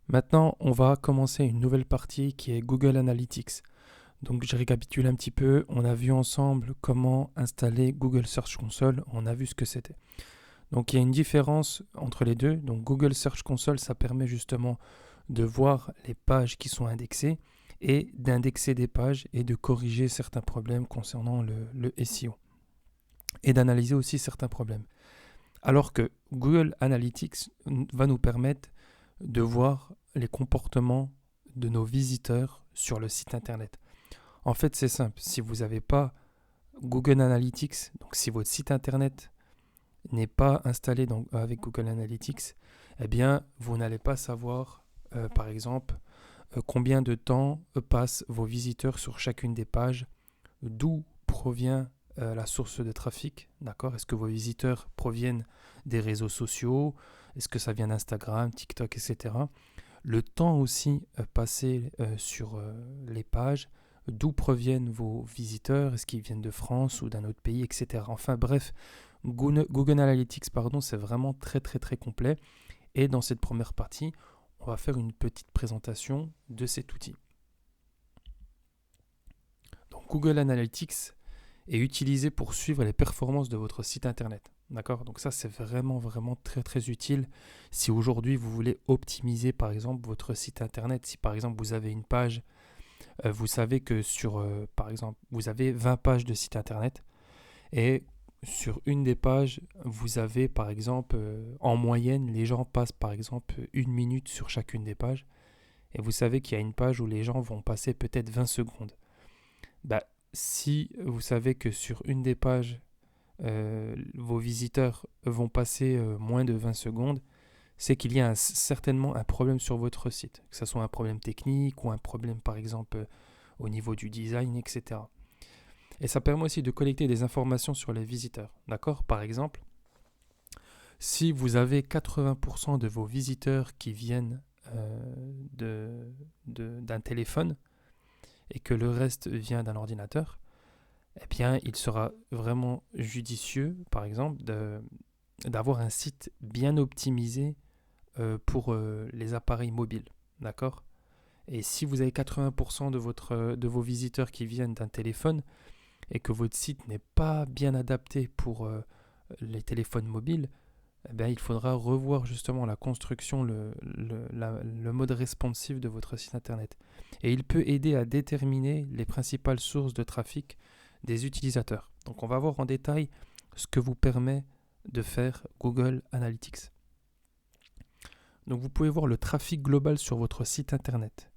Maintenant, on va commencer une nouvelle partie qui est Google Analytics. Donc, je récapitule un petit peu. On a vu ensemble comment installer Google Search Console. On a vu ce que c'était. Donc, il y a une différence entre les deux. Donc, Google Search Console, ça permet justement de voir les pages qui sont indexées et d'indexer des pages et de corriger certains problèmes concernant le SEO et d'analyser aussi certains problèmes. Alors que Google Analytics va nous permettre de voir les comportements de nos visiteurs sur le site internet. En fait, c'est simple. Si vous n'avez pas Google Analytics, donc si votre site internet n'est pas installé avec Google Analytics, eh bien, vous n'allez pas savoir, par exemple, combien de temps passent vos visiteurs sur chacune des pages, d'où provient la source de trafic, d'accord? Est-ce que vos visiteurs proviennent des réseaux sociaux? Est-ce que ça vient d'Instagram, TikTok, etc. Le temps aussi passé sur les pages, d'où proviennent vos visiteurs, est-ce qu'ils viennent de France ou d'un autre pays, etc. Enfin bref, Google Analytics, c'est vraiment très très très complet. Et dans cette première partie, on va faire une petite présentation de cet outil. Donc Google Analytics est utilisé pour suivre les performances de votre site internet. D'accord? Donc ça, c'est vraiment, vraiment très, très utile si aujourd'hui vous voulez optimiser, par exemple, votre site internet. Si, par exemple, vous avez une page, vous savez que par exemple, vous avez 20 pages de site internet et sur une des pages, vous avez, par exemple, en moyenne, les gens passent, par exemple, 1 minute sur chacune des pages et vous savez qu'il y a une page où les gens vont passer peut-être 20 secondes. Bah, si vous savez que sur une des pages, vos visiteurs vont passer moins de 20 secondes, c'est qu'il y a certainement un problème sur votre site, que ce soit un problème technique ou un problème par exemple au niveau du design, etc. Et ça permet aussi de collecter des informations sur les visiteurs, d'accord? Par exemple, si vous avez 80% de vos visiteurs qui viennent d'un téléphone et que le reste vient d'un ordinateur, eh bien, il sera vraiment judicieux, par exemple, d'avoir un site bien optimisé pour les appareils mobiles. D'accord? Et si vous avez 80% de vos visiteurs qui viennent d'un téléphone et que votre site n'est pas bien adapté pour les téléphones mobiles, eh bien, il faudra revoir justement la construction, le mode responsive de votre site internet. Et il peut aider à déterminer les principales sources de trafic des utilisateurs. Donc on va voir en détail ce que vous permet de faire Google Analytics. Donc vous pouvez voir le trafic global sur votre site internet,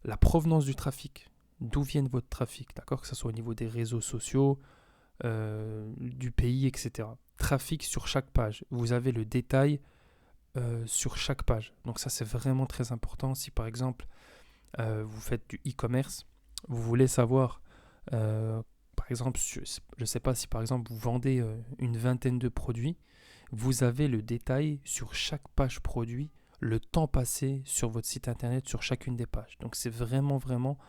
la provenance du trafic, d'où vient votre trafic, d'accord, que ce soit au niveau des réseaux sociaux, du pays, etc. Trafic sur chaque page, vous avez le détail sur chaque page. Donc ça c'est vraiment très important. Si par exemple vous faites du e-commerce, vous voulez savoir par exemple, je ne sais pas si par exemple vous vendez une vingtaine de produits, vous avez le détail sur chaque page produit, le temps passé sur votre site internet sur chacune des pages. Donc c'est vraiment vraiment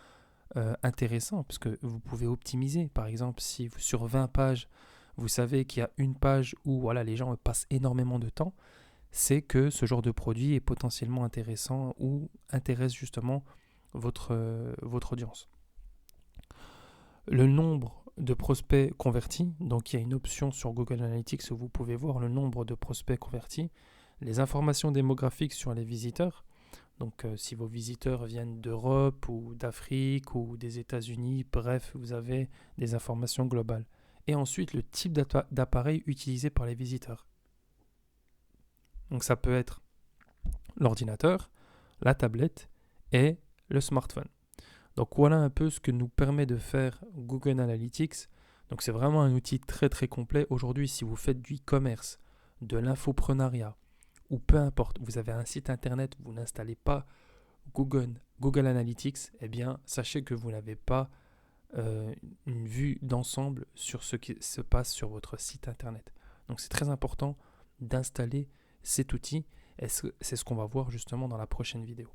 intéressant parce que vous pouvez optimiser. Par exemple, si sur 20 pages, vous savez qu'il y a une page où voilà, les gens passent énormément de temps, c'est que ce genre de produit est potentiellement intéressant ou intéresse justement votre audience. Le nombre de prospects convertis, donc il y a une option sur Google Analytics où vous pouvez voir le nombre de prospects convertis, les informations démographiques sur les visiteurs, donc si vos visiteurs viennent d'Europe ou d'Afrique ou des États-Unis, bref, vous avez des informations globales. Et ensuite le type d'appareil utilisé par les visiteurs. Donc ça peut être l'ordinateur, la tablette et le smartphone. Donc voilà un peu ce que nous permet de faire Google Analytics. Donc c'est vraiment un outil très très complet. Aujourd'hui, si vous faites du e-commerce, de l'infoprenariat, ou peu importe, vous avez un site internet, vous n'installez pas Google Analytics, eh bien sachez que vous n'avez pas une vue d'ensemble sur ce qui se passe sur votre site internet. Donc c'est très important d'installer cet outil et c'est ce qu'on va voir justement dans la prochaine vidéo.